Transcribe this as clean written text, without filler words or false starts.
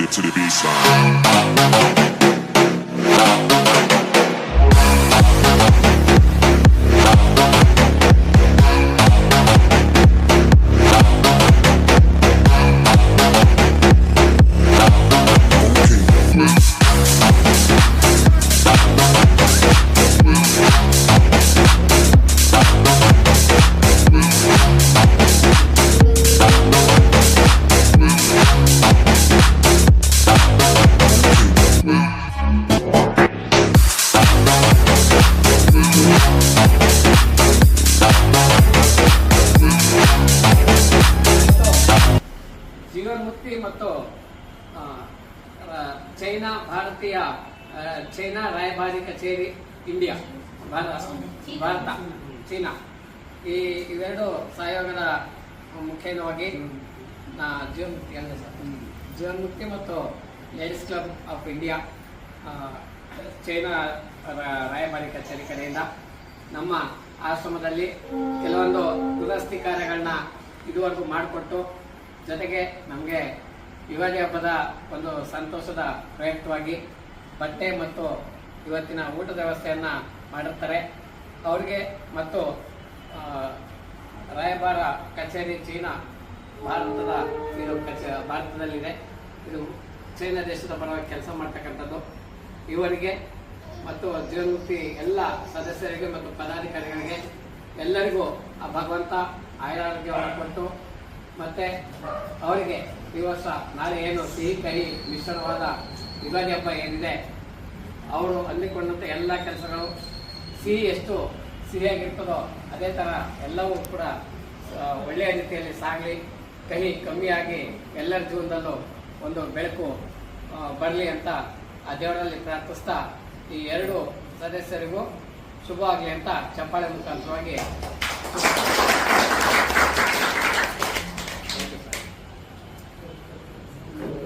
To the baseline. ಜೀವನ್ಮುಕ್ತಿ ಮತ್ತು China ಭಾರತೀಯ China ರಾಯಭಾರಿ ಕಚೇರಿ ಇಂಡಿಯಾ ಭಾರತ ಚೀನಾ ಇವೆರಡು ಸಹಯೋಗದ ಮುಖೇನವಾಗಿ ಜೀವನ್ಮುಕ್ತಿ ಮತ್ತು ladies club of India China ರಾಯಭಾರಿ ಕಚೇರಿ ಕಡೆಯಿಂದ ನಮ್ಮ ಆಶ್ರಮದಲ್ಲಿ ಕೆಲವೊಂದು ದುರಸ್ತಿ ಕಾರ್ಯಗಳನ್ನ ಇದುವರೆಗೂ ಮಾಡಿಕೊಟ್ಟು ಜೊತೆಗೆ ನಮಗೆ ಯುಗಾದಿ ಹಬ್ಬದ ಒಂದು ಸಂತೋಷದ ಪ್ರಯುಕ್ತವಾಗಿ ಬಟ್ಟೆ ಮತ್ತು ಇವತ್ತಿನ ಊಟದ ವ್ಯವಸ್ಥೆಯನ್ನು ಮಾಡಿರ್ತಾರೆ. ಅವ್ರಿಗೆ ಮತ್ತು ರಾಯಭಾರ ಕಚೇರಿ ಚೀನಾ ಭಾರತದ ಭಾರತದಲ್ಲಿದೆ. ಇದು ಚೈನಾ ದೇಶದ ಪರವಾಗಿ ಕೆಲಸ ಮಾಡ್ತಕ್ಕಂಥದ್ದು. ಇವರಿಗೆ ಮತ್ತು ಜೀವನ್ಮುಕ್ತಿ ಎಲ್ಲ ಸದಸ್ಯರಿಗೆ ಮತ್ತು ಪದಾಧಿಕಾರಿಗಳಿಗೆ ಎಲ್ಲರಿಗೂ ಆ ಭಗವಂತ ಆಯುರಾರೋಗ್ಯವನ್ನು ಕೊಟ್ಟು ಮತ್ತೆ ಅವರಿಗೆ ಈ ವರ್ಷ ನಾಳೆ ಏನು ಸಿಹಿ ಕಹಿ ಮಿಶ್ರಣವಾದ ಯುಗಾದಿ ಹಬ್ಬ ಏನಿದೆ ಅವರು ಅಂದಿಕೊಂಡಂತೆ ಎಲ್ಲ ಕೆಲಸಗಳು ಸಿಹಿ ಎಷ್ಟು ಸಿಹಿಯಾಗಿರ್ತದೋ ಅದೇ ಥರ ಎಲ್ಲವೂ ಕೂಡ ಒಳ್ಳೆಯ ರೀತಿಯಲ್ಲಿ ಸಾಗಲಿ, ಕಹಿ ಕಮ್ಮಿಯಾಗಿ ಎಲ್ಲರ ಜೀವನದಲ್ಲೂ ಒಂದು ಬೆಳಕು ಬರಲಿ ಅಂತ ಆ ದೇವರಲ್ಲಿ ಪ್ರಾರ್ಥಿಸ್ತಾ ಈ ಎರಡು ಸದಸ್ಯರಿಗೂ ಶುಭವಾಗಲಿ ಅಂತ ಚಪ್ಪಾಳೆ ಮುಖಾಂತರವಾಗಿ